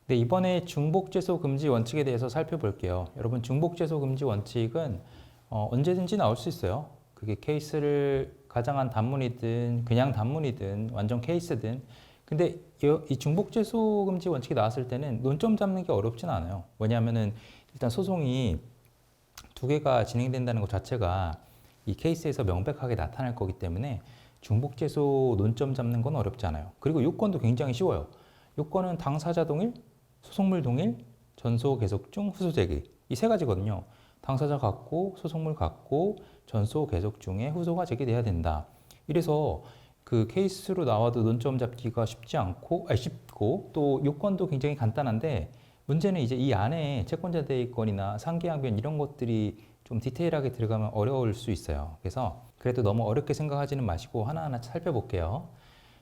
네, 이번에 중복죄소 금지 원칙에 대해서 살펴볼게요. 여러분, 중복죄소 금지 원칙은 언제든지 나올 수 있어요. 그게 케이스를 가장한 단문이든 그냥 단문이든 완전 케이스든. 근데 이 중복죄소 금지 원칙이 나왔을 때는 논점 잡는 게 어렵진 않아요. 왜냐하면은 일단 소송이 두 개가 진행된다는 것 자체가 이 케이스에서 명백하게 나타날 거기 때문에 중복죄소 논점 잡는 건 어렵지 않아요. 그리고 요건도 굉장히 쉬워요. 요건은 당사자 동일, 소송물 동일, 전소 계속 중, 후소 제기 이 세 가지거든요. 당사자 같고 소송물 같고 전소 계속 중에 후소가 제기돼야 된다. 이래서 그 케이스로 나와도 논점 잡기가 쉽고 또 요건도 굉장히 간단한데 문제는 이제 이 안에 채권자 대위권이나 상계양변 이런 것들이 좀 디테일하게 들어가면 어려울 수 있어요. 그래서 그래도 너무 어렵게 생각하지는 마시고 하나하나 살펴볼게요.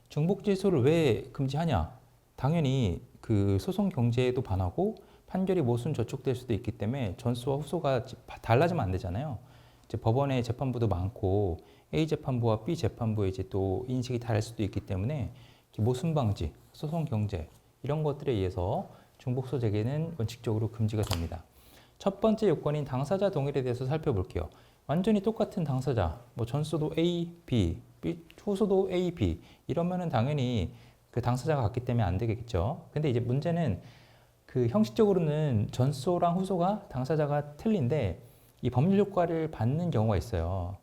중복질소를 왜 금지하냐? 당연히 그 소송 경제에도 반하고 판결이 모순 저촉될 수도 있기 때문에 전수와 후소가 달라지면 안 되잖아요. 이제 법원의 재판부도 많고 A 재판부와 B 재판부의 이제 또 인식이 다를 수도 있기 때문에 모순 방지, 소송 경제 이런 것들에 의해서 중복소 제기는 원칙적으로 금지가 됩니다. 첫 번째 요건인 당사자 동일에 대해서 살펴볼게요. 완전히 똑같은 당사자, 뭐 전소도 A, B, 후소도 A, B 이러면은 당연히 그 당사자가 같기 때문에 안 되겠죠. 근데 이제 문제는 그 형식적으로는 전소랑 후소가 당사자가 틀린데 이 법률 효과를 받는 경우가 있어요.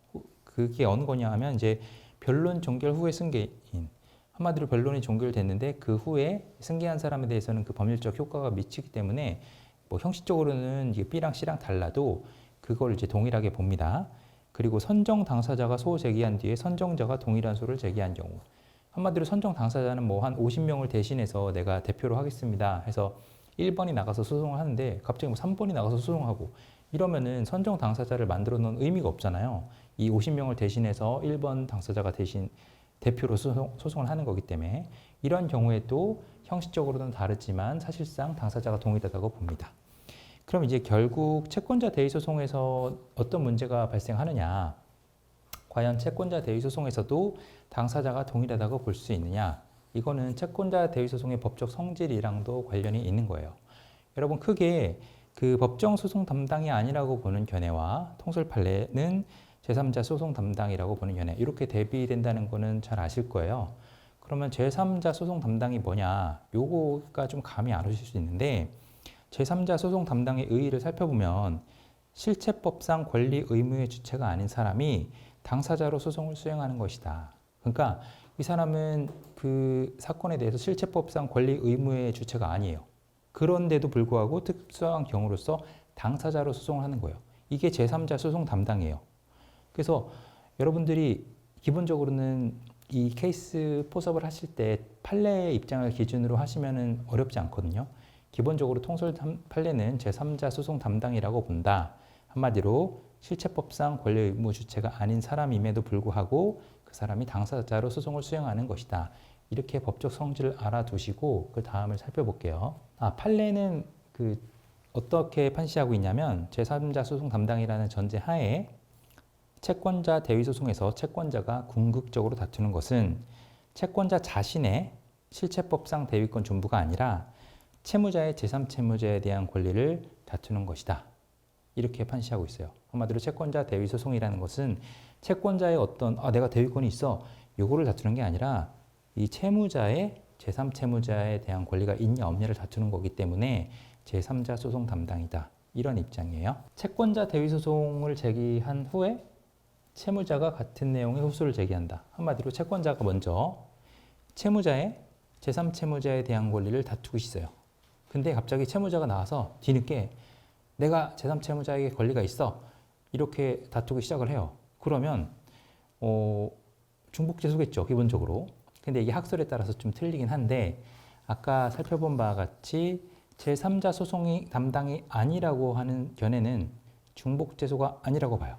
그게 어느 거냐 하면 이제 변론 종결 후에 승계인. 한마디로 변론이 종결됐는데 그 후에 승계한 사람에 대해서는 그 법률적 효과가 미치기 때문에 뭐 형식적으로는 이게 B랑 C랑 달라도 그걸 이제 동일하게 봅니다. 그리고 선정 당사자가 소 제기한 뒤에 선정자가 동일한 소를 제기한 경우. 한마디로 선정 당사자는 뭐 한 50명을 대신해서 내가 대표로 하겠습니다 해서 1번이 나가서 소송을 하는데 갑자기 뭐 3번이 나가서 소송하고 이러면은 선정 당사자를 만들어 놓은 의미가 없잖아요. 이 50명을 대신해서 1번 당사자가 대신 대표로 소송을 하는 거기 때문에 이런 경우에도 형식적으로는 다르지만 사실상 당사자가 동일하다고 봅니다. 그럼 이제 결국 채권자 대위 소송에서 어떤 문제가 발생하느냐? 과연 채권자 대위 소송에서도 당사자가 동일하다고 볼 수 있느냐? 이거는 채권자 대위 소송의 법적 성질이랑도 관련이 있는 거예요. 여러분 크게 그 법정 소송 담당이 아니라고 보는 견해와 통설 판례는 제3자 소송 담당이라고 보는 견해 이렇게 대비된다는 거는 잘 아실 거예요. 그러면 제3자 소송 담당이 뭐냐? 요거가 좀 감이 안 오실 수 있는데 제3자 소송 담당의 의의를 살펴보면 실체법상 권리 의무의 주체가 아닌 사람이 당사자로 소송을 수행하는 것이다. 그러니까 이 사람은 그 사건에 대해서 실체법상 권리 의무의 주체가 아니에요. 그런데도 불구하고 특수한 경우로서 당사자로 소송을 하는 거예요. 이게 제3자 소송 담당이에요. 그래서 여러분들이 기본적으로는 이 케이스 포섭을 하실 때 판례의 입장을 기준으로 하시면 어렵지 않거든요. 기본적으로 통설 판례는 제3자 소송 담당이라고 본다. 한마디로 실체법상 권리 의무 주체가 아닌 사람임에도 불구하고 그 사람이 당사자로 소송을 수행하는 것이다. 이렇게 법적 성질을 알아두시고 그 다음을 살펴볼게요. 판례는 어떻게 판시하고 있냐면 제3자 소송 담당이라는 전제 하에 채권자 대위 소송에서 채권자가 궁극적으로 다투는 것은 채권자 자신의 실체법상 대위권 존부가 아니라 채무자의 제3채무자에 대한 권리를 다투는 것이다. 이렇게 판시하고 있어요. 한마디로 채권자 대위 소송이라는 것은 채권자의 어떤 내가 대위권이 있어 요거를 다투는 게 아니라 이 채무자의 제3채무자에 대한 권리가 있냐 없냐를 다투는 거기 때문에 제3자 소송 담당이다. 이런 입장이에요. 채권자 대위 소송을 제기한 후에 채무자가 같은 내용의 후소를 제기한다. 한마디로 채권자가 먼저 채무자의 제3채무자에 대한 권리를 다투고 있어요. 근데 갑자기 채무자가 나와서 뒤늦게 내가 제3채무자에게 권리가 있어 이렇게 다투기 시작을 해요. 그러면 중복죄소겠죠, 기본적으로. 근데 이게 학설에 따라서 좀 틀리긴 한데 아까 살펴본 바와 같이 제3자 소송이 담당이 아니라고 하는 견해는 중복죄소가 아니라고 봐요.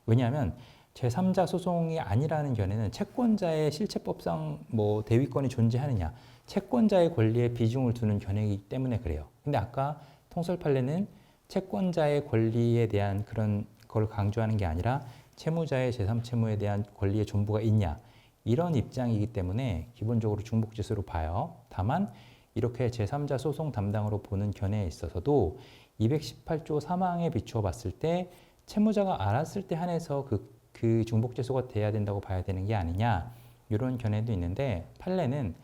왜냐하면 제3자 소송이 아니라는 견해는 채권자의 실체법상 뭐 대위권이 존재하느냐, 채권자의 권리에 비중을 두는 견해이기 때문에 그래요. 근데 아까 통설 판례는 채권자의 권리에 대한 그런 걸 강조하는 게 아니라 채무자의 제3채무에 대한 권리의 존부가 있냐 이런 입장이기 때문에 기본적으로 중복죄소로 봐요. 다만 이렇게 제3자 소송 담당으로 보는 견해에 있어서도 218조 3항에 비추어 봤을 때 채무자가 알았을 때 한해서 그 중복재소가 돼야 된다고 봐야 되는 게 아니냐 이런 견해도 있는데 판례는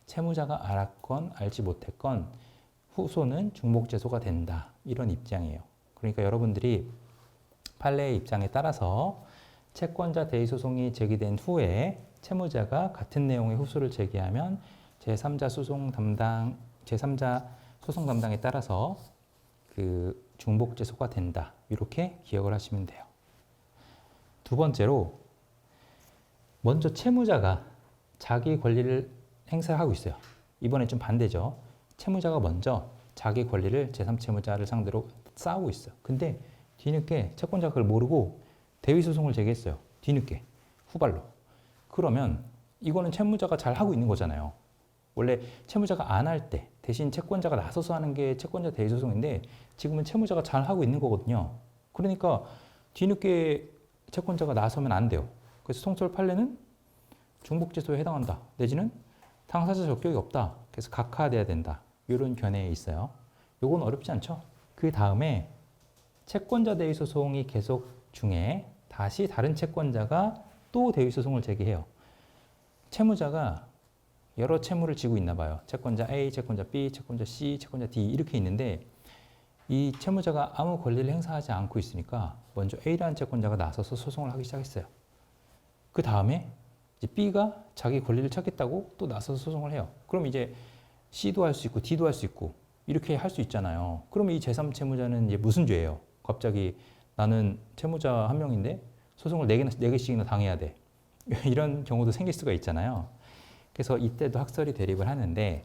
채무자가 알았건 알지 못했건 후소는 중복재소가 된다 이런 입장이에요. 그러니까 여러분들이 판례의 입장에 따라서 채권자 대의 소송이 제기된 후에 채무자가 같은 내용의 후소를 제기하면 제3자 소송 담당에 따라서 그 중복재소가 된다. 이렇게 기억을 하시면 돼요. 두 번째로 먼저 채무자가 자기 권리를 행사하고 있어요. 이번에 좀 반대죠. 채무자가 먼저 자기 권리를 제3채무자를 상대로 싸우고 있어요. 근데 뒤늦게 채권자가 그걸 모르고 대위소송을 제기했어요. 뒤늦게, 후발로. 그러면 이거는 채무자가 잘 하고 있는 거잖아요. 원래 채무자가 안 할 때 대신 채권자가 나서서 하는 게 채권자 대위소송인데 지금은 채무자가 잘 하고 있는 거거든요. 그러니까 뒤늦게 채권자가 나서면 안 돼요. 그래서 통설 판례는 중복재소에 해당한다. 내지는 당사자 적격이 없다. 그래서 각하돼야 된다. 이런 견해에 있어요. 이건 어렵지 않죠? 그 다음에 채권자 대위소송이 계속 중에 다시 다른 채권자가 또 대위소송을 제기해요. 채무자가 여러 채무를 지고 있나 봐요. 채권자 A, 채권자 B, 채권자 C, 채권자 D 이렇게 있는데 이 채무자가 아무 권리를 행사하지 않고 있으니까 먼저 A라는 채권자가 나서서 소송을 하기 시작했어요. 그 다음에 이제 B가 자기 권리를 찾겠다고 또 나서서 소송을 해요. 그럼 이제 C도 할 수 있고 D도 할 수 있고 이렇게 할 수 있잖아요. 그럼 이 제3채무자는 이제 무슨 죄예요? 갑자기 나는 채무자 한 명인데 소송을 4개씩이나 당해야 돼. 이런 경우도 생길 수가 있잖아요. 그래서 이때도 학설이 대립을 하는데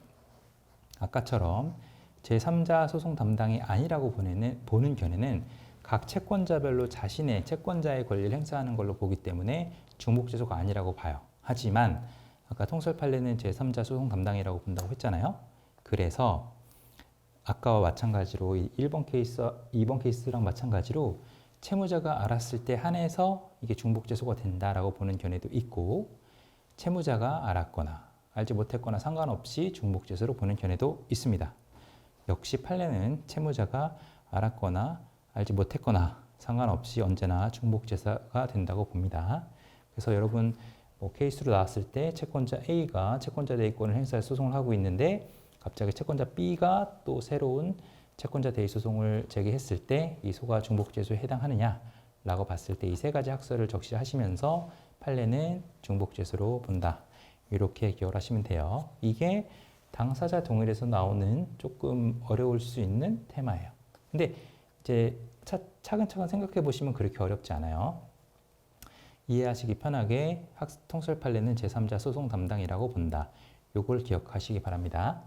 아까처럼 제3자 소송 담당이 아니라고 보는 견해는 각 채권자별로 자신의 채권자의 권리를 행사하는 걸로 보기 때문에 중복재소가 아니라고 봐요. 하지만 아까 통설 판례는 제3자 소송 담당이라고 본다고 했잖아요. 그래서 아까와 마찬가지로 1번 케이스, 2번 케이스랑 마찬가지로 채무자가 알았을 때 한해서 이게 중복재소가 된다라고 보는 견해도 있고 채무자가 알았거나 알지 못했거나 상관없이 중복재소로 보는 견해도 있습니다. 역시 판례는 채무자가 알았거나 알지 못했거나 상관없이 언제나 중복재소가 된다고 봅니다. 그래서 여러분 케이스로 나왔을 때 채권자 A가 채권자 대위권을 행사해 소송을 하고 있는데 갑자기 채권자 B가 또 새로운 채권자 대위 소송을 제기했을 때 이 소가 중복재소에 해당하느냐라고 봤을 때 이 세 가지 학설을 적시하시면서 판례는 중복재소로 본다. 이렇게 기억을 하시면 돼요. 이게 당사자 동일에서 나오는 조금 어려울 수 있는 테마예요. 근데 이제 차근차근 생각해 보시면 그렇게 어렵지 않아요. 이해하시기 편하게 통설 판례는 제3자 소송 담당이라고 본다. 요걸 기억하시기 바랍니다.